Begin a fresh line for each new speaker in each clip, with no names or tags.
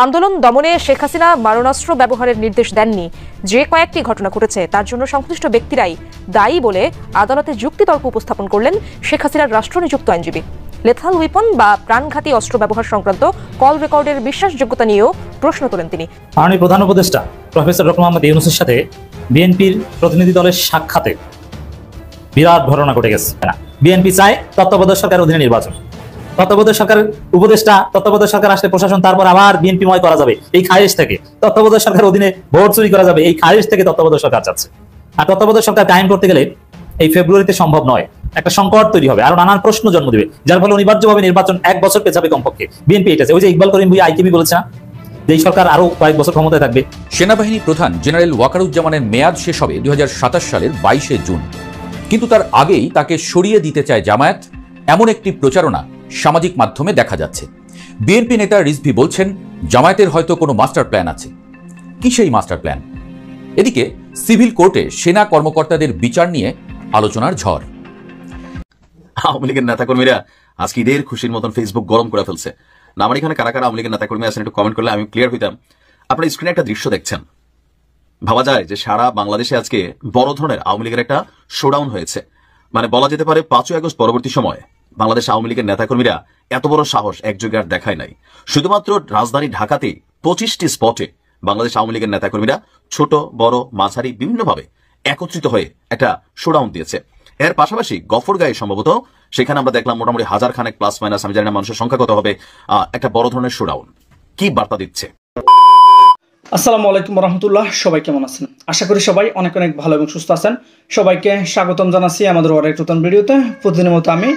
আন্দোলন দমনে শেখ হাসিনা মারণাস্ত্র ব্যবহারের নির্দেশ দেননি। যে কয়েকটি ঘটনা ঘটেছে তার জন্য সংশ্লিষ্ট ব্যক্তিরাই দায়ী বলে আদালতে যুক্তিতর্ক উপস্থাপন করলেন শেখ হাসিনার রাষ্ট্রনিযুক্ত আইনজীবী। লেথাল উইপন বা প্রাণঘাতী অস্ত্র ব্যবহার সংক্রান্ত কল রেকর্ডের বিশ্বাসযোগ্যতা নিয়েও প্রশ্ন তোলেন তিনি।
মাননীয় প্রধান উপদেষ্টা প্রফেসর ডক্টর মোহাম্মদ ইউনূসের সাথে বিএনপির প্রতিনিধি দলের সাক্ষাতে বিরাট ঘটনা ঘটে গেছে। বিএনপি চায় তত্ত্বাবধায়ক সরকারের অধীনে নির্বাচন, তত্ত্বাবধায়ক সরকার উপদেষ্টা, তত্ত্বাবধায়ক সরকার আসলে প্রশাসন, তারপর আবার বিএনপিময় করা যাবে এই খায়েশ থেকে, তত্ত্বাবধায়ক সরকারের অধীনে ভোট চুরি করা যাবে এই খায়েশ থেকে তত্ত্বাবধায়ক সরকার চাচ্ছে। আর তত্ত্বাবধায়ক সরকার কায়েম করতে গেলে এই ফেব্রুয়ারিতে সম্ভব নয়, একটা সংকট তৈরি হবে, আরো নানান প্রশ্ন জন্ম দিবে, যার ফলে অনিবার্যভাবে নির্বাচন 1 বছর পেছাবে কমপক্ষে। বিএনপি এটা ওই যে ইকবাল করিম ভুঁইয়া আইকিবি বলেছে না যে এই সরকার আরো কয়েক বছর ক্ষমতায় থাকবে।
সেনাবাহিনী প্রধান জেনারেল ওয়াকারুজ্জামানের মেয়াদ শেষ হবে 2027 সালের 22 জুন, কিন্তু তার আগেই তাকে সরিয়ে দিতে চায় জামায়াত, এমন একটি প্রচারণা সামাজিক মাধ্যমে দেখা যাচ্ছে। বিএনপি নেতা রিজভী বলছেন জামায়াতের হয়তো কোনো মাস্টার প্ল্যান আছে। কি সেই মাস্টার প্ল্যান? এদিকে সিভিল কোর্টে সেনা কর্মকর্তাদের বিচার নিয়ে আলোচনার ঝড়।
আওয়ামী লীগের নেতাকর্মীরা আজকে ঈদের খুশির মতন ফেসবুক গরম করে ফেলছে। না, আমার এখানে কারা কারা আওয়ামী লীগের নেতাকর্মী আছেন একটু কমেন্ট করলে আমি ক্লিয়ার হইতাম। আপনার স্ক্রিনে একটা দৃশ্য দেখছেন, ভাবা যায় যে সারা বাংলাদেশে আজকে বড় ধরনের আওয়ামী লীগের একটা শোডাউন হয়েছে। মানে বলা যেতে পারে 5ই আগস্ট পরবর্তী সময়ে বাংলাদেশ আওয়ামী লীগের নেতাকর্মীরা এত বড় সাহস একযোগে আর দেখায় নাই। শুধুমাত্র রাজধানী ঢাকাতেই 25টি স্পটে বাংলাদেশ আওয়ামী লীগের নেতাকর্মীরা ছোট বড় মাঝারি বিভিন্নভাবে একত্রিত হয়ে একটা শোডাউন দিয়েছে। এর পাশাপাশি গফরগাঁয়ে সম্ভবত সেখানে আমরা দেখলাম মোটামুটি 1000 খানেক প্লাস মাইনাস, আমি জানি না মানুষের সংখ্যা কত হবে, একটা বড় ধরনের শোডাউন। কি বার্তা দিচ্ছে?
আসসালামু আলাইকুম রহমতুল্লাহ, সবাই কেমন আছেন? আশা করি সবাই অনেক অনেক ভালো এবং সুস্থ আছেন। সবাইকে স্বাগতম জানাচ্ছি আমাদের আরেক নতুন ভিডিওতে। প্রতিদিনের মতো আমি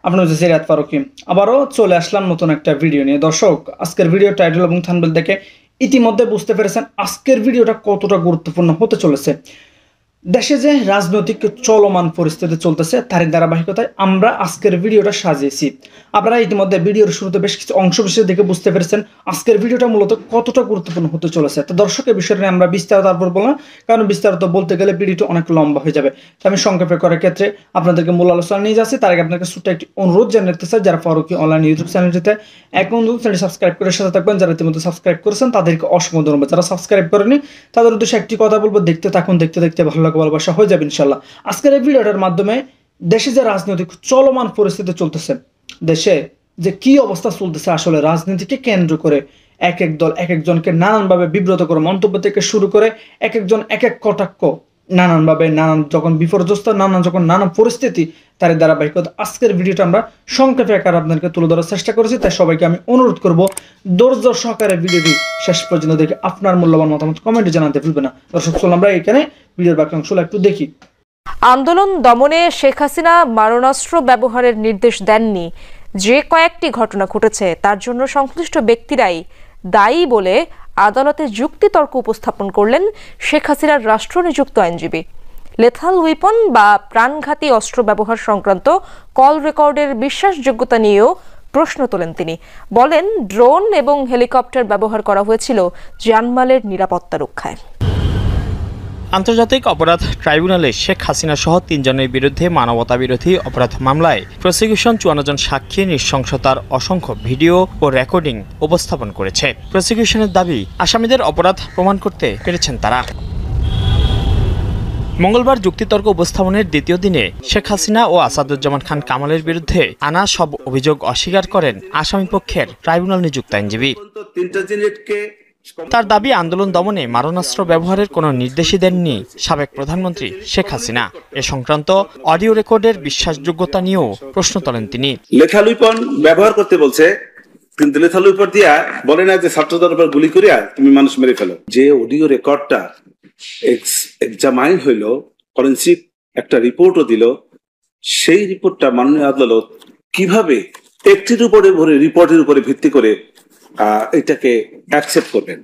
আপনার সিরাত ফারুকী আবারও চলে আসলাম নতুন একটা ভিডিও নিয়ে। দর্শক, আজকের ভিডিও টাইটেল এবং থাম্বনেল দেখে ইতিমধ্যে বুঝতে পেরেছেন আজকের ভিডিওটা কতটা গুরুত্বপূর্ণ হতে চলেছে। দেশে যে রাজনৈতিক চলমান পরিস্থিতি চলতেছে তারই ধারাবাহিকতায় আমরা আজকের ভিডিওটা সাজিয়েছি। আপনারা ইতিমধ্যে ভিডিওর শুরুতে বেশ কিছু অংশ বিশেষ দেখে বুঝতে পেরেছেন আজকের ভিডিওটা মূলত কতটা গুরুত্বপূর্ণ হতে চলেছে। তো দর্শকের বিষয়টা নিয়ে আমরা বিস্তারিত তারপর বললাম, কারণ বিস্তারিত বলতে গেলে ভিডিওটা অনেক লম্বা হয়ে যাবে। তো আমি সংক্ষেপে করার ক্ষেত্রে আপনাদেরকে মূল আলোচনা নিয়ে যাচ্ছি। তার আগে আপনাকে ছোট্ট একটি অনুরোধ জানিয়ে রাখতে চাই, যারা ফারুকী অনলাইন ইউটিউব চ্যানেলটিতে এখন চ্যানেলটি সাবস্ক্রাইব করে সাথে থাকবেন। যারা ইতিমধ্যে সাবস্ক্রাইব করেছেন তাদেরকে অসংখ্য ধন্যবাদ। যারা সাবস্ক্রাইব করেনি তাদের উদ্দেশ্যে একটি কথা বলবো, দেখতে থাকুন, দেখতে দেখতে ভালো লাগা ভালোবাসা হয়ে যাবে ইনশাল্লাহ। আজকের এই ভিডিওটার মাধ্যমে দেশে যে রাজনৈতিক চলমান পরিস্থিতি চলতেছে, দেশে যে কি অবস্থা চলতেছে, আসলে রাজনীতিকে কেন্দ্র করে এক এক দল এক একজনকে নানানভাবে বিব্রত করে মন্তব্য থেকে শুরু করে এক একজন এক এক কটাক্ষ নানানভাবে নানান যখন বিপর্যস্ত নানান পরিস্থিতি তার ধারাবাহিকতা আজকের ভিডিওটা আমরা সংক্ষেপে আকারে আপনাদেরকে তুলে ধরার চেষ্টা করেছি। তাই সবাইকে আমি অনুরোধ করবো ধৈর্য সহকারে ভিডিওটি শেষ পর্যন্ত দেখে আপনার মূল্যবান মতামত কমেন্টে জানাতে ভুলবেন না। দর্শক, চলুন আমরা এখানে ভিডিওর বাকি অংশগুলো একটু দেখি।
আন্দোলন দমনে শেখ হাসিনা মারণাস্ত্র ব্যবহারের নির্দেশ দেননি। যে কয়েকটি ঘটনা ঘটেছে তার জন্য সংশ্লিষ্ট ব্যক্তিরাই দায়ী বলে আদালতে যুক্তিতর্ক উপস্থাপন করলেন শেখ হাসিনার রাষ্ট্রনিযুক্ত আইনজীবী। লেথাল উইপন বা প্রাণঘাতী অস্ত্র ব্যবহার সংক্রান্ত কল রেকর্ডের বিশ্বাসযোগ্যতা নিয়েও প্রশ্ন তোলেন তিনি। বলেন, ড্রোন এবং হেলিকপ্টার ব্যবহার করা হয়েছিল জানমালের নিরাপত্তা রক্ষায়।
আন্তর্জাতিক অপরাধ ট্রাইব্যুনালে শেখ হাসিনা সহ 3 জনের বিরুদ্ধে মানবতা বিরোধী অপরাধ মামলায় প্রসিকিউশন 54 জন সাক্ষী নৃশংসতার অসংখ্য ভিডিও ও রেকর্ডিং উপস্থাপন করেছে। প্রসিকিউশনের দাবি, আসামিদের অপরাধ প্রমাণ করতে পেরেছেন তারা। মঙ্গলবার যুক্তিতর্ক উপস্থাপনের দ্বিতীয় দিনে শেখ হাসিনা ও আসাদুজ্জামান খান কামালের বিরুদ্ধে আনা সব অভিযোগ অস্বীকার করেন আসামিপক্ষের ট্রাইব্যুনাল নিযুক্ত আইনজীবী। তার দাবি, আন্দোলন দমনে মারণাস্ত্র ব্যবহারের কোনো নির্দেশই দেননি সাবেক প্রধানমন্ত্রী শেখ হাসিনা। এ সংক্রান্ত অডিও রেকর্ডের বিশ্বাসযোগ্যতা নিয়েও প্রশ্ন তোলেন তিনি।
লেথাল উইপন ব্যবহার করতে বলছে, কিন্তু লেথাল উইপন দিয়া বলে না যে ছাত্রদের উপর গুলি করিয়া তুমি মানুষ মেরে ফেলো। যে অডিও রেকর্ডটা এক্সামাইন হইল, ফরেনসিক একটা রিপোর্টও দিল, সেই রিপোর্টটা মাননীয় আদালত কিভাবে একটির উপরে রিপোর্টের উপরে ভিত্তি করে এটাকে অ্যাকসেপ্ট করবেন?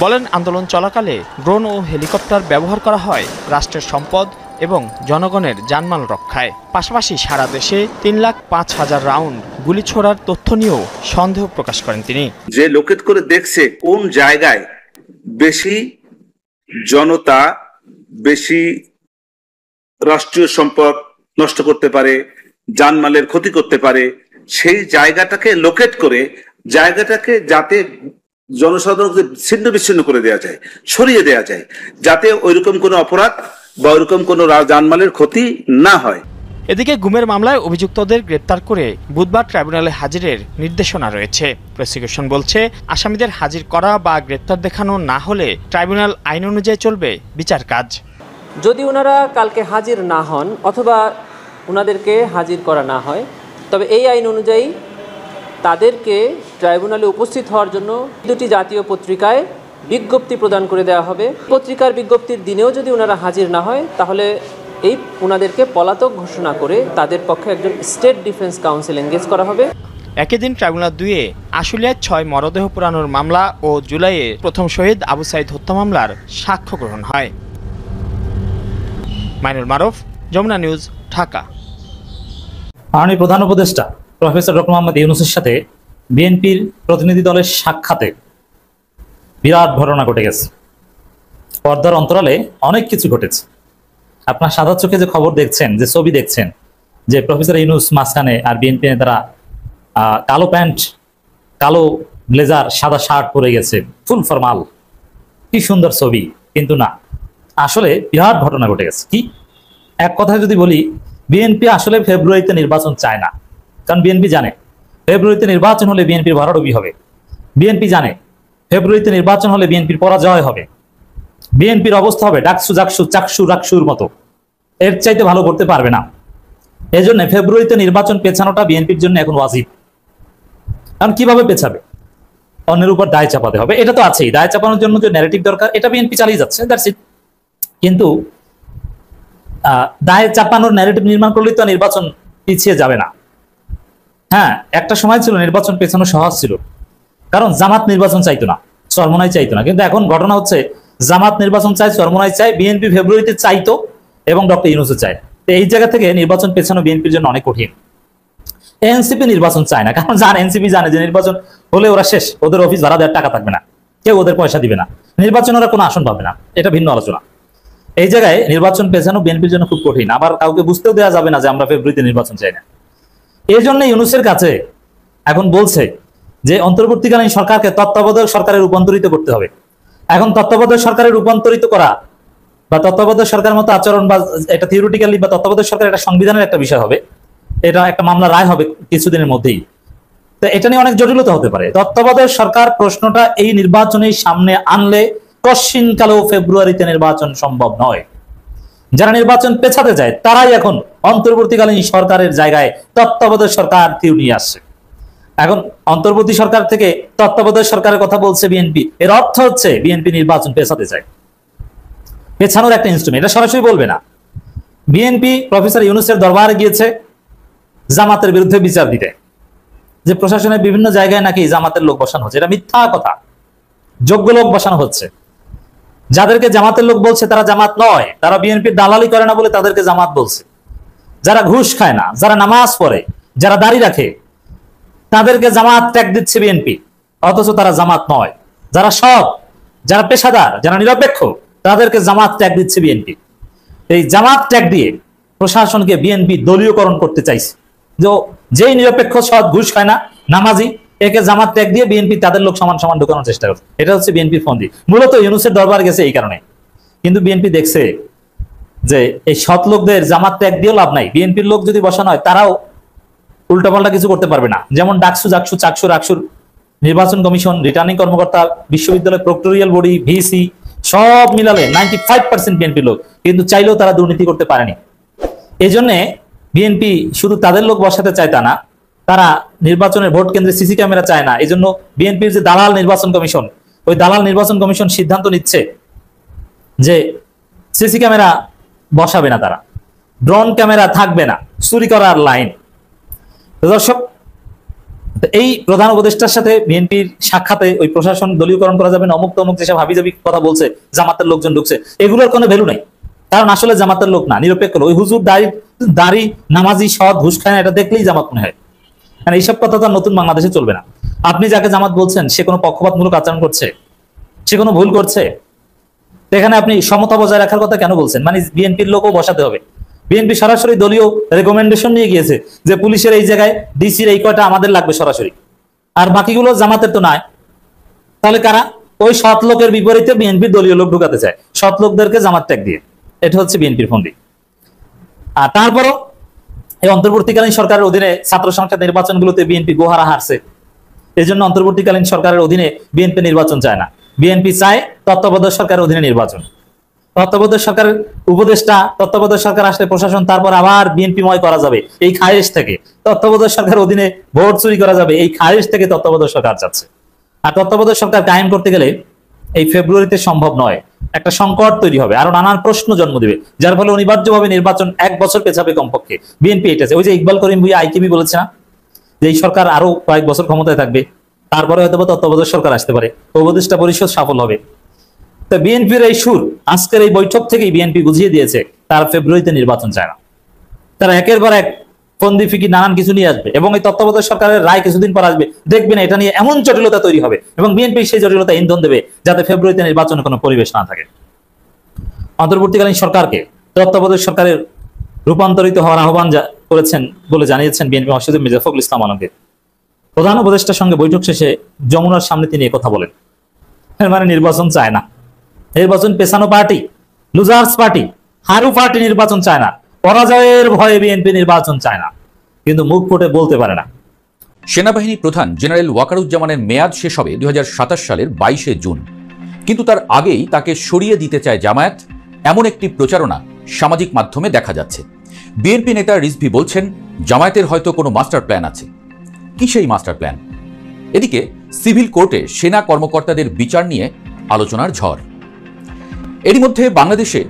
বলেন, আন্দোলন চলাকালে ড্রোন ও হেলিকপ্টার ব্যবহার করা হয় রাষ্ট্রের সম্পদ এবং জনগণের জানমাল রক্ষায়। পাশাপাশি সারা দেশে 3,05,000 রাউন্ড গুলি ছোড়ার তথ্য নিয়েও সন্দেহ প্রকাশ করেন তিনি।
যে লোকেট করে দেখছে কোন জায়গায় বেশি জনতা, বেশি রাষ্ট্রীয় সম্পদ নষ্ট করতে পারে, জানমালের ক্ষতি করতে পারে, সেই জায়গাটাকে লোকেট করে জায়গাটাকে যাতে জনসাধারণকে ছিন্ন বিচ্ছিন্ন করে দেওয়া যায়, সরিয়ে দেওয়া যায়, যাতে ওইরকম কোনো অপরাধ বা ওইরকম কোনো জানমালের ক্ষতি না হয়।
এদিকে গুমের মামলায় অভিযুক্তদের গ্রেপ্তার করে বুধবার ট্রাইব্যুনালে হাজিরের নির্দেশনা রয়েছে। প্রসিকিউশন বলছে, আসামিদের হাজির করা বা গ্রেপ্তার দেখানো না হলে ট্রাইব্যুনাল আইন অনুযায়ী চলবে বিচার কাজ।
যদি ওনারা কালকে হাজির না হন অথবা ওনাদেরকে হাজির করা না হয়, তবে এই আইন অনুযায়ী তাদেরকে ট্রাইব্যুনালে উপস্থিত হওয়ার জন্য 2টি জাতীয় পত্রিকায় বিজ্ঞপ্তি প্রদান করে দেওয়া হবে। পত্রিকার বিজ্ঞপ্তির দিনেও যদি ওনারা হাজির না হয়, তাহলে এই ওনাদেরকে পলাতক ঘোষণা করে তাদের পক্ষে একজন স্টেট ডিফেন্স কাউন্সিল এনগেজ করা হবে।
একই দিন ট্রাইব্যুনাল 2-এ আশুলিয়ায় 6 মরদেহ পোড়ানোর মামলা ও জুলাইয়ে প্রথম শহীদ আবু সাইদ হত্যা মামলার সাক্ষ্য গ্রহণ হয়। মাইনুল মারুফ, যমুনা নিউজ, ঢাকা।
মাননীয় প্রধান উপদেষ্টা প্রফেসর ডক্টর মোহাম্মদ ইউনূসের সাথে বিএনপির প্রতিনিধি দলের সাক্ষাতে বিরাট ঘটনা ঘটে গেছে। পর্দার অন্তরালে অনেক কিছু ঘটেছে। আপনার সাদা চোখে যে খবর দেখছেন, যে ছবি দেখছেন, যে প্রফেসর ইউনূস মাঝখানে আর বিএনপি নেতারা কালো প্যান্ট, কালো ব্লেজার, সাদা শার্ট পরে গেছে, ফুল ফরমাল, কি সুন্দর ছবি। কিন্তু না, আসলে বিরাট ঘটনা ঘটে গেছে। কি এক কথায় যদি বলি, বিএনপি আসলে ফেব্রুয়ারিতে নির্বাচন চায় না। কারণ বিএনপি জানে ফেব্রুয়ারিতে নির্বাচন হলে বিএনপির ভরাডুবি হবে। বিএনপি জানে ফেব্রুয়ারিতে নির্বাচন হলে বিএনপির পরাজয় হবে। বিএনপির অবস্থা হবে ডাকসু জাকসু চাকসু রাকসুর মতো, এর চাইতে ভালো করতে পারবে না। এই জন্য ফেব্রুয়ারিতে নির্বাচন পেছানোটা বিএনপির জন্য এখন ওয়াজিব। কারণ কিভাবে পেছাবে? অন্যের উপর দায় চাপাতে হবে, এটা তো আছেই। দায় চাপানোর জন্য যে ন্যারেটিভ দরকার, এটা বিএনপি চালিয়ে যাচ্ছে, দ্যাটস ইট। কিন্তু দায় চাপানোর ন্যারেটিভ নির্মাণ করলেই তো নির্বাচন পিছিয়ে যাবে না। হ্যাঁ, একটা সময় ছিল নির্বাচন পেছানো সহজ ছিল, কারণ জামাত নির্বাচন চাইতো না, চরমোনাই চাইতো না। কিন্তু এখন ঘটনা হচ্ছে, জামাত নির্বাচন চায়, চরমোনাই চায়, বিএনপি ফেব্রুয়ারিতে চাইতো এবং ডক্টর ইউনূসও চায়। তো এই জায়গা থেকে নির্বাচন পেছানো বিএনপির জন্য অনেক কঠিন। এনসিপি নির্বাচন চায় না, কারণ এনসিপি জানে যে নির্বাচন হলে ওরা শেষ, ওদের অফিস ভাড়া দেওয়ার টাকা থাকবে না, কেউ ওদের পয়সা দিবে না, নির্বাচন ওরা কোনো আসন পাবে না। এটা ভিন্ন আলোচনা। এই জায়গায় নির্বাচন পেছানো বিএনপির জন্য খুব কঠিন। আবার কাউকে বুঝতেও দেওয়া যাবে না যে আমরা ফেব্রুয়ারিতে নির্বাচন চাই না। এই জন্য ইউনূসের কাছে এখন বলছে যে অন্তর্বর্তীকালীন সরকারকে তত্ত্বাবধায়ক সরকারে রূপান্তরিত করতে হবে। এখন তত্ত্বাবধায়ক সরকারে রূপান্তরিত করা বা তত্ত্বাবধায়ক সরকার মতো আচরণ, বা এটা থিওরিটিক্যালি বা তত্ত্বাবধায়ক সরকার এটা সংবিধানের একটা বিষয় হবে, এটা একটা মামলা রায় হবে কিছুদিনের মধ্যেই। তো এটা নিয়ে অনেক জটিলতা হতে পারে। তত্ত্বাবধায়ক সরকার প্রশ্নটা এই নির্বাচনের সামনে আনলে কশ্চিনকালেও ফেব্রুয়ারিতে নির্বাচন সম্ভব নয়। যারা নির্বাচন পেছাতে যায় তারাই এখন অন্তর্বর্তীকালীন সরকারের জায়গায় তত্ত্বাবধায়ক সরকার নিয়ে আসছে। এখন অন্তর্বর্তী সরকার থেকে তত্ত্বাবধায়ক সরকারের কথা বলছে বিএনপি, এর অর্থ হচ্ছে বিএনপি নির্বাচন পেছাতে চায়। পেছানোর একটা ইনস্ট্রুমেন্ট, এটা সরাসরি বলবে না। বিএনপি প্রফেসর ইউনূসের দরবারে গিয়েছে জামাতের বিরুদ্ধে বিচার দিতে, যে প্রশাসনের বিভিন্ন জায়গায় নাকি জামাতের লোক বসানো হচ্ছে। এটা মিথ্যা কথা, যোগ্য লোক বসানো হচ্ছে। যাদেরকে জামাতের লোক বলছে তারা জামাত নয়, তারা বিএনপির দালালি করে না বলে তাদেরকে জামাত বলছে। যারা ঘুষ খায় না, যারা নামাজ পড়ে, যারা দাড়ি রাখে, তাদেরকে জামাত ট্যাগ দিচ্ছে বিএনপি, অথচ তারা জামাত নয়। যারা সৎ, যারা পেশাদার, যারা নিরপেক্ষ, তাদেরকে জামাত ট্যাগ দিচ্ছে বিএনপি। এই জামাত ট্যাগ দিয়ে প্রশাসনকে বিএনপি দলীয়করণ করতে চাইছে। যেই নিরপেক্ষ, সৎ, ঘুষ খায় না, নামাজি, একে জামাত ট্যাগ দিয়ে বিএনপি তাদের লোক সমান সমান ঢোকানোর চেষ্টা করছে। এটা হচ্ছে বিএনপির ফন্দি। মূলত ইউনূসের দরবার গেছে এই কারণে। কিন্তু বিএনপি দেখছে যে এই সৎ লোকদের জামাত ট্যাগ দিয়েও লাভ নাই। বিএনপির লোক যদি বসানো হয় তারাও উল্টাপাল্টা কিছু করতে পারবে না। যেমন ডাকসু জাকসু চাকসু রাকসুর নির্বাচন কমিশন, রিটার্নিং কর্মকর্তা, বিশ্ববিদ্যালয় প্রক্টোরিয়াল বডি, ভিসি সব মিলালে 95% বিএনপির লোক, কিন্তু চাইলেও তারা দুর্নীতি করতে পারেনি। এই জন্য বিএনপি শুধু তাদের লোক বসাতে চায় তা না, তারা নির্বাচনের ভোট কেন্দ্রে সিসি ক্যামেরা চায় না। এই জন্য বিএনপির যে দালাল নির্বাচন কমিশন, ওই দালাল নির্বাচন কমিশন সিদ্ধান্ত নিচ্ছে যে সিসি ক্যামেরা বসাবে না, তারা ড্রোন ক্যামেরা থাকবে না, চুরি করার লাইন। দর্শক, এই প্রধান উপদেষ্টার সাথে বিএনপির সাক্ষাতে ওই প্রশাসন দলীয়করণ করা যাবে না, অমুক তমুক যেসব হাবিজাবি কথা বলছে, জামাতের লোকজন ঢুকছে, এগুলোর কোনো ভ্যালু নাই। কারণ আসলে জামাতের লোক না, নিরপেক্ষ লোক। ওই হুজুর দাড়ি নামাজি, সৎ, ঘুষ খায় না, এটা দেখলেই জামাত মনে হয়। এইসব কথা তো নতুন বাংলাদেশে চলবে না। আপনি যাকে জামাত বলছেন সে কোনো পক্ষপাতমূলক আচরণ করছে, সে কোনো ভুল করছে, এখানে আপনি সমতা বজায় রাখার কথা কেন বলছেন? মানে বিএনপির লোকও বসাতে হবে। বিএনপি সরাসরি দলীয় রেকমেন্ডেশন নিয়ে গিয়েছে যে পুলিশের এই জায়গায়, ডিসির এই কয়টা আমাদের লাগবে সরাসরি, আর বাকিগুলো জামাতের তো নাই। তাহলে কারা? ওই সৎ লোকের বিপরীতে বিএনপির দলীয় লোক ঢুকাতে চায়, সৎ লোকদেরকে জামাত ট্যাগ দিয়ে। এটা হচ্ছে বিএনপির ফন্দি। আর তারপরও এই অন্তর্বর্তীকালীন সরকারের অধীনে ছাত্র সংসদ নির্বাচনগুলোতে বিএনপি গোহারা হারছে। এই জন্য অন্তর্বর্তীকালীন সরকারের অধীনে বিএনপি নির্বাচন চায় না। বিএনপি চায় তত্ত্বাবধায়ক সরকারের অধীনে নির্বাচন। তত্ত্বাবধায়ক সরকারের উপদেষ্টা, তত্ত্বাবধায়ক সরকার আসলে প্রশাসন, তারপর আবার বিএনপিময় করা যাবে এই খায়েশ থেকে। তত্ত্বাবধায়ক সরকারের অধীনে ভোট চুরি করা যাবে এই খায়েশ থেকে তত্ত্বাবধায়ক সরকার যাচ্ছে। আর তত্ত্বাবধায়ক সরকার কায়েম করতে গেলে এই ফেব্রুয়ারিতে সম্ভব নয়, একটা সংকট তৈরি হবে, আরো নানান প্রশ্ন জন্ম দেবে, যার ফলে অনিবার্যভাবে নির্বাচন 1 বছর পেছাবে কমপক্ষে। বিএনপি এটা ওই যে ইকবাল করিম ভুঁইয়া আইকিবি বলেছে না যে এই সরকার আরো কয়েক বছর ক্ষমতায় থাকবে, তারপরে হয়তো তত্ত্বাবধায়ক সরকার আসতে পারে, উপদেষ্টা পরিষদ সফল হবে। তো বিএনপির এই সুর আজকের এই বৈঠক থেকেই বিএনপি বুঝিয়ে দিয়েছে তারা ফেব্রুয়ারিতে নির্বাচন চায় না। তারা একের পর এক ফন্দি ফিকি নানান কিছু নিয়ে আসবে এবং এই তত্ত্বাবধায়ক সরকারের রায় কিছুদিন পর আসবে, দেখবেন এটা নিয়ে এমন জটিলতা তৈরি হবে এবং বিএনপি সেই জটিলতা ইন্ধন দেবে যাতে ফেব্রুয়ারিতে নির্বাচনের কোনো পরিবেশ না থাকে। অন্তর্বর্তীকালীন সরকারকে তত্ত্বাবধায়ক সরকারের রূপান্তরিত হওয়ার আহ্বান করেছেন বলে জানিয়েছেন বিএনপি মহাসচিব মির্জা ফখরুল ইসলাম আলমগীর। প্রধান উপদেষ্টার সঙ্গে বৈঠক শেষে যমুনার সামনে তিনি কথা বলেন, মানে নির্বাচন চায় না, নির্বাচন পেছানো পার্টি, লুজার্স পার্টি, হারু পার্টি নির্বাচন চায় না, পরাজয়ের ভয়ে বিএনপি নির্বাচন চায় না, কিন্তু মুখ ফুটে বলতে পারে না।
সেনাবাহিনী প্রধান জেনারেল ওয়াকারুজ্জামানের মেয়াদ শেষ হবে 2027 সালের 22শে জুন, কিন্তু তার আগেই তাকে সরিয়ে দিতে চায় জামায়াত, এমন একটি প্রচারণা সামাজিক মাধ্যমে দেখা যাচ্ছে। বিএনপি নেতা রিজভী বলছেন জামায়াতের হয়তো কোনো মাস্টার প্ল্যান আছে। কি সেই মাস্টার প্ল্যান? এদিকে সিভিল কোর্টে সেনা কর্মকর্তাদের বিচার নিয়ে আলোচনার ঝড়। এরই মধ্যে বাংলাদেশে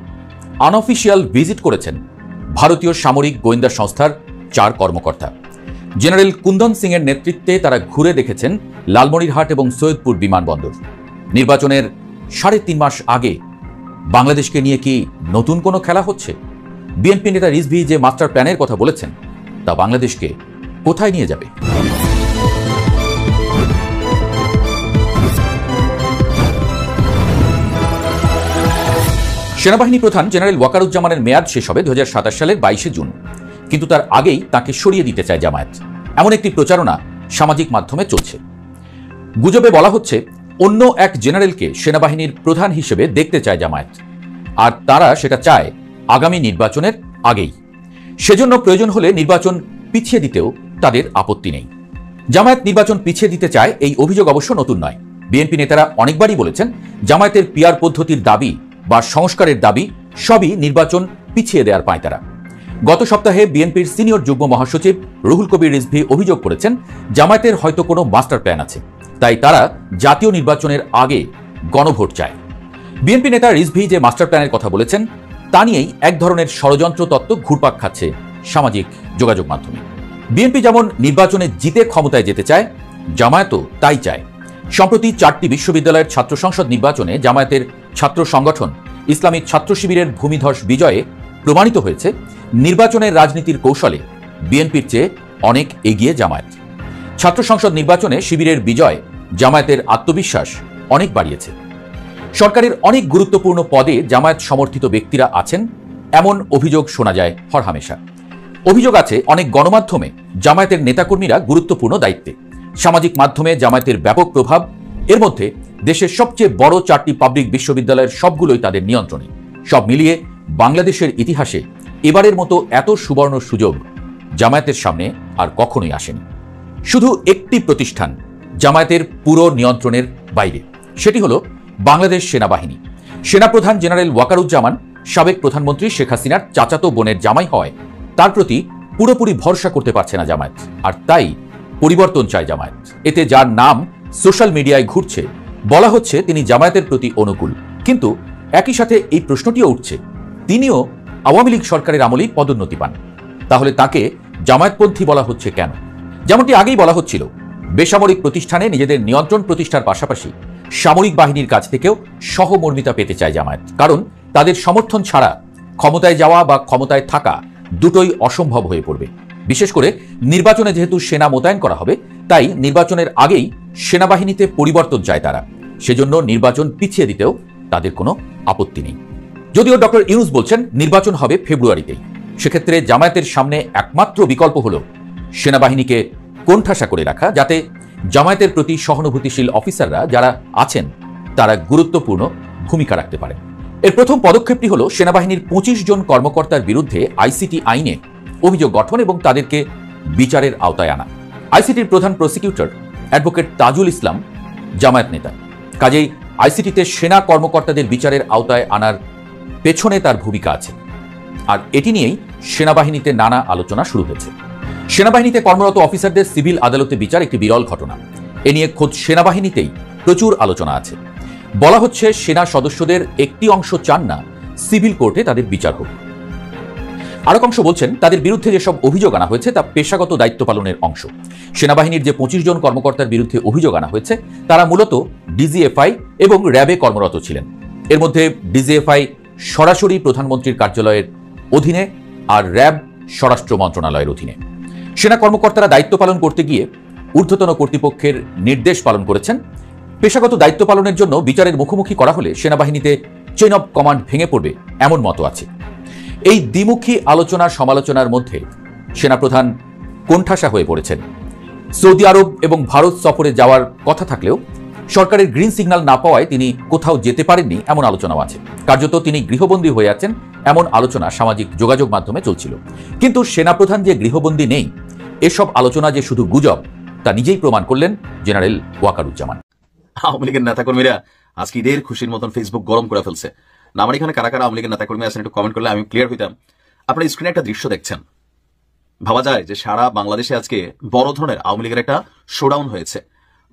আনঅফিসিয়াল ভিজিট করেছেন ভারতীয় সামরিক গোয়েন্দা সংস্থার 4 কর্মকর্তা। জেনারেল কুন্দন সিং এর নেতৃত্বে তারা ঘুরে দেখেছেন লালমনিরহাট এবং সৈয়দপুর বিমানবন্দর। নির্বাচনের 3.5 মাস আগে বাংলাদেশকে নিয়ে কি নতুন কোনো খেলা হচ্ছে? বিএনপি নেতা রিজভী যে মাস্টার প্ল্যানের কথা বলেছেন তা বাংলাদেশকে কোথায় নিয়ে যাবে? সেনাবাহিনী প্রধান জেনারেল ওয়াকারুজ্জামানের মেয়াদ শেষ হবে 2027 সালের 22শে জুন, কিন্তু তার আগেই তাকে সরিয়ে দিতে চায় জামায়াত, এমন একটি প্রচারণা সামাজিক মাধ্যমে চলছে। গুজবে বলা হচ্ছে অন্য এক জেনারেলকে সেনাবাহিনীর প্রধান হিসেবে দেখতে চায় জামায়াত, আর তারা সেটা চায় আগামী নির্বাচনের আগেই। সেজন্য প্রয়োজন হলে নির্বাচন পিছিয়ে দিতেও তাদের আপত্তি নেই। জামায়াত নির্বাচন পিছিয়ে দিতে চায় এই অভিযোগ অবশ্য নতুন নয়। বিএনপি নেতারা অনেকবারই বলেছেন জামায়াতের পিআর পদ্ধতির দাবি বা সংস্কারের দাবি সবই নির্বাচন পিছিয়ে দেওয়ার পাঁয়তারা। গত সপ্তাহে বিএনপির সিনিয়র যুগ্ম মহাসচিব রুহুল কবির রিজভী অভিযোগ করেছেন জামায়াতের হয়তো কোনো মাস্টার প্ল্যান আছে, তাই তারা জাতীয় নির্বাচনের আগে গণভোট চায়। বিএনপি নেতা রিজভী যে মাস্টার প্ল্যানের কথা বলেছেন তা নিয়েই এক ধরনের ষড়যন্ত্র তত্ত্ব ঘুরপাক খাচ্ছে সামাজিক যোগাযোগ মাধ্যমে। বিএনপি যেমন নির্বাচনে জিতে ক্ষমতায় যেতে চায়, জামায়াতও তাই চায়। সম্প্রতি 4টি বিশ্ববিদ্যালয়ের ছাত্র সংসদ নির্বাচনে জামায়াতের ছাত্র সংগঠন ইসলামী ছাত্র শিবিরের ভূমিধস বিজয়ে প্রমাণিত হয়েছে নির্বাচনের রাজনীতির কৌশলে বিএনপির চেয়ে অনেক এগিয়ে জামায়াত। ছাত্র সংসদ নির্বাচনে শিবিরের বিজয় জামায়াতের আত্মবিশ্বাস অনেক বাড়িয়েছে। সরকারের অনেক গুরুত্বপূর্ণ পদে জামায়াত সমর্থিত ব্যক্তিরা আছেন, এমন অভিযোগ শোনা যায় হরহামেশা। অভিযোগ আছে অনেক গণমাধ্যমে জামায়াতের নেতাকর্মীরা গুরুত্বপূর্ণ দায়িত্বে। সামাজিক মাধ্যমে জামায়াতের ব্যাপক প্রভাব, এর মধ্যে দেশের সবচেয়ে বড় 4টি পাবলিক বিশ্ববিদ্যালয়ের সবগুলোই তাদের নিয়ন্ত্রণে। সব মিলিয়ে বাংলাদেশের ইতিহাসে এবারের মতো এত সুবর্ণ সুযোগ জামায়াতের সামনে আর কখনোই আসেনি। শুধু একটি প্রতিষ্ঠান জামায়াতের পুরো নিয়ন্ত্রণের বাইরে, সেটি হলো বাংলাদেশ সেনাবাহিনী। সেনাপ্রধান জেনারেল ওয়াকারুজ্জামান সাবেক প্রধানমন্ত্রী শেখ হাসিনার চাচাতো বোনের জামাই হয়, তার প্রতি পুরোপুরি ভরসা করতে পারছে না জামায়াত, আর তাই পরিবর্তন চায় জামায়াত। এতে যার নাম সোশ্যাল মিডিয়ায় ঘুরছে, বলা হচ্ছে তিনি জামায়াতের প্রতি অনুকূল, কিন্তু একই সাথে এই প্রশ্নটিও উঠছে তিনিও আওয়ামী লীগ সরকারের আমলেই পদোন্নতি পান, তাহলে তাকে জামায়াতপন্থী বলা হচ্ছে কেন? যেমনটি আগেই বলা হচ্ছিল, বেসামরিক প্রতিষ্ঠানে নিজেদের নিয়ন্ত্রণ প্রতিষ্ঠার পাশাপাশি সামরিক বাহিনীর কাছ থেকেও সহমর্মিতা পেতে চায় জামায়াত, কারণ তাদের সমর্থন ছাড়া ক্ষমতায় যাওয়া বা ক্ষমতায় থাকা দুটোই অসম্ভব হয়ে পড়বে। বিশেষ করে নির্বাচনে যেহেতু সেনা মোতায়েন করা হবে, তাই নির্বাচনের আগেই সেনাবাহিনীতে পরিবর্তন চায় তারা। সেজন্য নির্বাচন পিছিয়ে দিতেও তাদের কোনো আপত্তি নেই। যদিও ডক্টর ইউনূস বলছেন নির্বাচন হবে ফেব্রুয়ারিতেই। সেক্ষেত্রে জামায়াতের সামনে একমাত্র বিকল্প হলো সেনাবাহিনীকে কোণঠাসা করে রাখা, যাতে জামায়াতের প্রতি সহানুভূতিশীল অফিসাররা যারা আছেন তারা গুরুত্বপূর্ণ ভূমিকা রাখতে পারেন। এর প্রথম পদক্ষেপটি হল সেনাবাহিনীর 25 জন কর্মকর্তার বিরুদ্ধে আইসিটি আইনে অভিযোগ গঠন এবং তাদেরকে বিচারের আওতায় আনা। আইসিটির প্রধান প্রসিকিউটর অ্যাডভোকেট তাজুল ইসলাম জামায়াত নেতা, কাজেই আইসিটিতে সেনা কর্মকর্তাদের বিচারের আওতায় আনার পেছনে তার ভূমিকা আছে। আর এটি নিয়েই সেনাবাহিনীতে নানা আলোচনা শুরু হয়েছে। সেনাবাহিনীতে কর্মরত অফিসারদের সিভিল আদালতে বিচার একটি বিরল ঘটনা। এ নিয়ে খোদ সেনাবাহিনীতেই প্রচুর আলোচনা আছে। বলা হচ্ছে সেনা সদস্যদের একটি অংশ চান না সিভিল কোর্টে তাদের বিচার হোক। আরেক অংশ বলছেন তাদের বিরুদ্ধে যেসব অভিযোগ আনা হয়েছে তা পেশাগত দায়িত্ব পালনের অংশ। সেনাবাহিনীর যে 25 জন কর্মকর্তার বিরুদ্ধে অভিযোগ আনা হয়েছে তারা মূলত ডিজিএফআই এবং র্যাবে কর্মরত ছিলেন। এর মধ্যে ডিজিএফআই সরাসরি প্রধানমন্ত্রীর কার্যালয়ের অধীনে আর র্যাব স্বরাষ্ট্র মন্ত্রণালয়ের অধীনে। সেনা কর্মকর্তারা দায়িত্ব পালন করতে গিয়ে ঊর্ধ্বতন কর্তৃপক্ষের নির্দেশ পালন করেছেন। পেশাগত দায়িত্ব পালনের জন্য বিচারের মুখোমুখি করা হলে সেনাবাহিনীতে চেইন অব কমান্ড ভেঙে পড়বে এমন মত আছে। এই দ্বিমুখী আলোচনা সমালোচনার মধ্যে সেনাপ্রধান কোণঠাসা হয়ে পড়েছেন। সৌদি আরব এবং ভারত সফরে যাওয়ার কথা থাকলেও সরকারের গ্রিন সিগন্যাল না পাওয়ায় তিনি কোথাও যেতে পারেননি এমন আলোচনাও আছে। কার্যত তিনি গৃহবন্দী হয়ে আছেন এমন আলোচনা সামাজিক যোগাযোগ মাধ্যমে চলছিল। কিন্তু সেনাপ্রধান যে গৃহবন্দী নেই, এসব আলোচনা যে শুধু গুজব তা নিজেই প্রমাণ করলেন জেনারেল ওয়াকারুজ্জামান।
আওয়ামী লীগের নেতাকর্মীরা আজকে ঈদের খুশির মতন ফেসবুক গরম করে ফেলছে। না আমার এখানে কারা কারা আওয়ামী লীগের নেতাকর্মী আছেন একটু কমেন্ট করলে আমি ক্লিয়ার হইতাম। আপনার স্ক্রিনে একটা দৃশ্য দেখছেন, ভাবা যায় যে সারা বাংলাদেশে আজকে বড় ধরনের আওয়ামী লীগের একটা শোডাউন হয়েছে।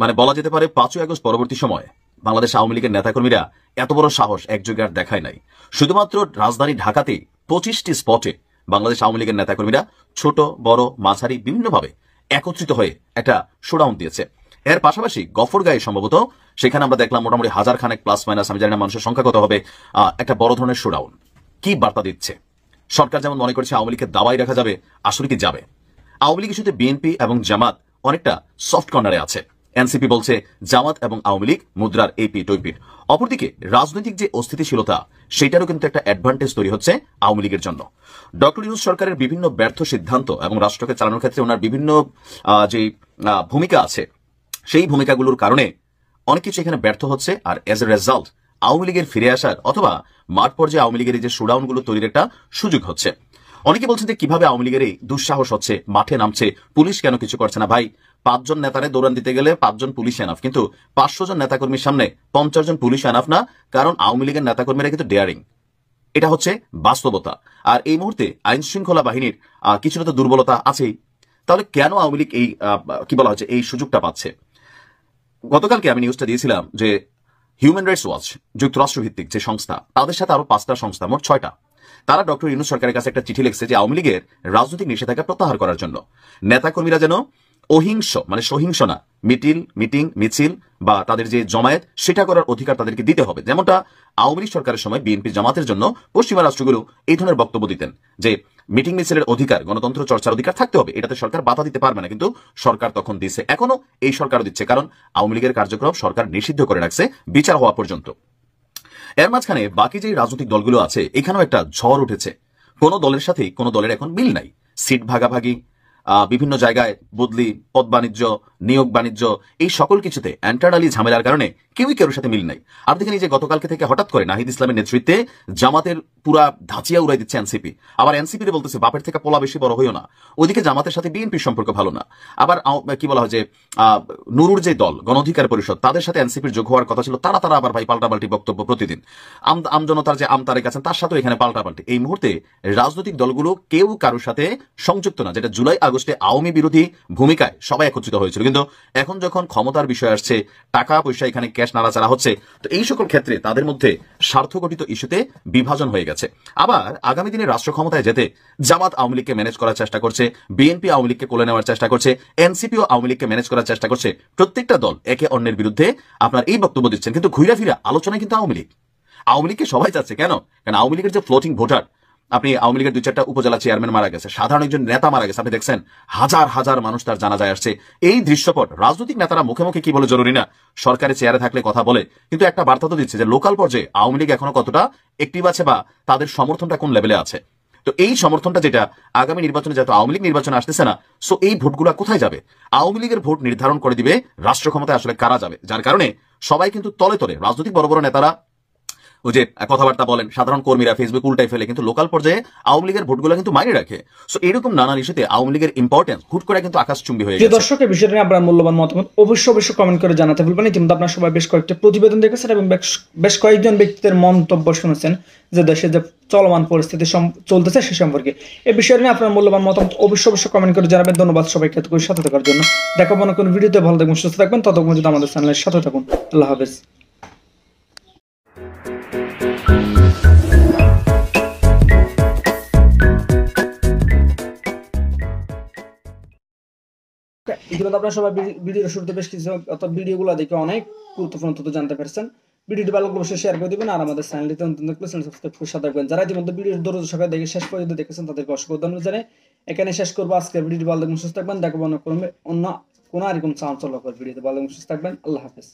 মানে বলা যেতে পারে 5ই আগস্ট পরবর্তী সময়ে বাংলাদেশ আওয়ামী লীগের নেতাকর্মীরা এত বড় সাহস একযোগে আর দেখায় নাই। শুধুমাত্র রাজধানী ঢাকাতেই 25টি স্পটে বাংলাদেশ আওয়ামী লীগের নেতাকর্মীরা ছোট বড় মাঝারি বিভিন্নভাবে একত্রিত হয়ে একটা শোডাউন দিয়েছে। এর পাশাপাশি গফরগাঁয়ে সম্ভবত সেখানে আমরা দেখলাম মোটামুটি 1000 খানেক প্লাস মাইনাস, আমি জানি না মানুষের সংখ্যা কত হবে, একটা বড় ধরনের শোডাউন। কি বার্তা দিচ্ছে? সরকার যেমন মনে করছে আওয়ামী লীগকে দাবাই রাখা যাবে, আসলে কি যাবে? আওয়ামী লীগ ইস্যুতে বিএনপি এবং জামাত অনেকটা সফট কর্নারে আছে। এনসিপি বলছে জামাত এবং আওয়ামী লীগ মুদ্রার এই পিঠ ওই পিঠ। অপরদিকে রাজনৈতিক যে অস্থিতিশীলতা সেটারও কিন্তু একটা অ্যাডভান্টেজ তৈরি হচ্ছে আওয়ামী লীগের জন্য। ডক্টর ইউনূস সরকারের বিভিন্ন ব্যর্থ সিদ্ধান্ত এবং রাষ্ট্রকে চালানোর ক্ষেত্রে ওনার বিভিন্ন যে ভূমিকা আছে সেই ভূমিকাগুলোর কারণে অনেক কিছু এখানে ব্যর্থ হচ্ছে। আর এজ এ রেজাল্ট আওয়ামী লীগের ফিরে আসার অথবা মাঠ পর্যায়ে আওয়ামী লীগের যে শোডাউনগুলো তৈরির একটা সুযোগ হচ্ছে। অনেকে বলছেন যে কিভাবে আওয়ামী লীগের এই দুঃসাহস হচ্ছে, মাঠে নামছে, পুলিশ কেন কিছু করছে না? ভাই, 5 জন নেতারে দৌড়ান দিতে গেলে 5 জন পুলিশ এনাফ, কিন্তু 500 জন নেতাকর্মীর সামনে 50 জন পুলিশ এনাফ না, কারণ আওয়ামী লীগের নেতাকর্মীরা কিন্তু ডেয়ারিং। এটা হচ্ছে বাস্তবতা। আর এই মুহূর্তে আইন শৃঙ্খলা বাহিনীর কিছুটা তো দুর্বলতা আছেই। তাহলে কেন আওয়ামী লীগ এই কি বলা হচ্ছে এই সুযোগটা পাচ্ছে? গতকালকে আমি নিউজটা দিয়েছিলাম যে হিউম্যান রাইটস ওয়াচ যুক্তরাষ্ট্র ভিত্তিক যে সংস্থা, তাদের সাথে আরো 5টা সংস্থা, মোট 6টা, তারা ডক্টর ইউনূস সরকারের কাছে একটা চিঠি লিখছে যে আওয়ামী লীগের রাজনৈতিক নিষেধাজ্ঞা প্রত্যাহার করার জন্য নেতাকর্মীরা যেন অহিংস মানে সহিংস না, মিটিং মিছিল বা তাদের যে জমায়েত সেটা করার অধিকার তাদেরকে দিতে হবে। যেমনটা আওয়ামী লীগ সরকারের সময় বিএনপি জামাতের জন্য পশ্চিমা রাষ্ট্রগুলো এই ধরনের বক্তব্য দিতেন যে মিটিং মিছিলের অধিকার, গণতন্ত্র চর্চার অধিকার থাকতে হবে, এটাতে সরকার বাধা দিতে পারবে না। কিন্তু সরকার তখন দিচ্ছে, এখনো এই সরকারও দিচ্ছে, কারণ আওয়ামী লীগের কার্যক্রম সরকার নিষিদ্ধ করে রাখছে বিচার হওয়া পর্যন্ত। এর মাঝখানে বাকি যে রাজনৈতিক দলগুলো আছে এখানেও একটা ঝড় উঠেছে। কোন দলের সাথেই কোন দলের এখন মিল নাই। সিট ভাগাভাগি, বিভিন্ন জায়গায় বদলি, পদ বাণিজ্য, নিয়োগ বাণিজ্য, এই সকল কিছুতে ইন্টারনালি ঝামেলার কারণে কেউই কারোর সাথে মিল নাই। আর দেখেন যে গতকালকে থেকে হঠাৎ করে নাহিদ ইসলামের নেতৃত্বে জামাতের পুরা ধাঁচিয়া উড়াই দিচ্ছে এনসিপি। আবার এনসিপি বলতেছে বাপের থেকে পোলা বেশি বড় হইও না। ওইদিকে জামাতের সাথে বিএনপির সম্পর্ক ভালো না। আবার কি বলা হয় যে নুরুর যে দল গণ অধিকার পরিষদ, তাদের সাথে এনসিপির যোগ হওয়ার কথা ছিল, তারা আবার ভাই পাল্টাপাল্টি বক্তব্য প্রতিদিন। আমজনতার যে তারেক আছেন তার সাথেও এখানে পাল্টাপাল্টি। এই মুহূর্তে রাজনৈতিক দলগুলো কেউ কারোর সাথে সংযুক্ত না, যেটা জুলাই আগস্টে আওয়ামী বিরোধী ভূমিকায় সবাই একত্রিত হয়েছিল। কিন্তু এখন যখন ক্ষমতার বিষয় আসছে, টাকা পয়সা এখানে ক্যাশ নাড়াচাড়া হচ্ছে, তো এই সকল ক্ষেত্রে তাদের মধ্যে স্বার্থঘটিত ইস্যুতে বিভাজন হয়ে গেছে। আবার আগামী দিনে রাষ্ট্র ক্ষমতায় যেতে জামাত আওয়ামী লীগকে ম্যানেজ করার চেষ্টা করছে, বিএনপি আওয়ামী লীগকে কোলে নেওয়ার চেষ্টা করছে, এনসিপিও আওয়ামী লীগকে ম্যানেজ করার চেষ্টা করছে। প্রত্যেকটা দল একে অন্যের বিরুদ্ধে আপনার এই বক্তব্য দিচ্ছেন, কিন্তু ঘুরা ফিরা আলোচনায় কিন্তু আওয়ামী লীগকে সবাই চাচ্ছে। কেন? কারণ আওয়ামী লীগের যে ফ্লোটিং ভোটার, আপনি আওয়ামী লীগের 2-4টা উপজেলা চেয়ারম্যান মারা গেছে, সাধারণ একজন নেতা মারা গেছে, আপনি দেখছেন হাজার হাজার মানুষ তার জানাজায় আসছে। এই দৃশ্যপট রাজনৈতিক নেতারা মুখে মুখে কি বলে জরুরি না, সরকারি চেয়ারে থাকলে কথা বলে, কিন্তু একটা বার্তা তো দিচ্ছে যে লোকাল পর্যায়ে আওয়ামী লীগ এখনো কতটা অ্যাক্টিভ আছে বা তাদের সমর্থনটা কোন লেভেলে আছে। তো এই সমর্থনটা যেটা আগামী নির্বাচনে যেহেতু আওয়ামী লীগ নির্বাচনে আসতেছে না, সো এই ভোটগুলো কোথায় যাবে? আওয়ামী লীগের ভোট নির্ধারণ করে দিবে রাষ্ট্র ক্ষমতায় আসলে কারা যাবে। যার কারণে সবাই কিন্তু তলে তলে রাজনৈতিক বড় বড় নেতারা ওই যে কথাবার্তা বলেন, সাধারণ কর্মীরা ফেসবুক উল্টাই ফেলে, কিন্তু লোকাল পর্যায়ে আওয়ামী লীগের ভোটগুলো কিন্তু মাইনে রাখে। সো এরকম নানান ইস্যুতে আওয়ামী লীগের ইম্পর্টেন্স হুট করে কিন্তু আকাশচুম্বী হয়ে গেছে।
দর্শক, এই বিষয়টা নিয়ে আপনার মূল্যবান মতামত অবশ্যই কমেন্ট করে জানাতে ভুলবেন। ইতিমধ্যে আপনার সবাই বেশ কয়েকটা প্রতিবেদন দেখেছেন এবং বেশ কয়েকজন ব্যক্তিদের মন্তব্য শুনেছেন যে দেশে যে চলমান পরিস্থিতি চলতেছে সে সম্পর্কে। এই বিষয় নিয়ে আপনার মূল্যবান মতামত অবশ্যই কমেন্ট করে জানাবেন। ধন্যবাদ সবাইকে এতক্ষণ সাথে থাকার জন্য। দেখাবো না কোনো ভিডিওতে, ভালো থাকবেন, সুস্থ থাকবেন, ততক্ষণ যদি আমাদের চ্যানেলের সাথে থাকুন। আল্লাহ হাফেজ। ইতিমধ্যে আপনারা সবাই ভিডিওর শুরুতে বেশ কিছু অর্থাৎ ভিডিওগুলো দেখে অনেক গুরুত্বপূর্ণ তথ্য জানতে পারছেন। ভিডিওটি ভালো লাগলে অবশ্যই শেয়ার করে দিবেন আর আমাদের চ্যানেলটিতে নতুন দেখলে চ্যানেল সাবস্ক্রাইব করে সাথে থাকবেন। যারা ইতিমধ্যে ভিডিওর ধৈর্য সহকারে দেখে শেষ পর্যন্ত দেখেছেন তাদেরকে অসংখ্য ধন্যবাদ জানাই। এখানে শেষ করবো আজকে ভিডিওটি। ভালো থাকবেন, সুস্থ থাকবেন। দেখাবো অন্য কোনো এরকম চাঞ্চল্যকর ভিডিওতে। ভালো থাকবেন, সুস্থ থাকবেন। আল্লাহ হাফেজ।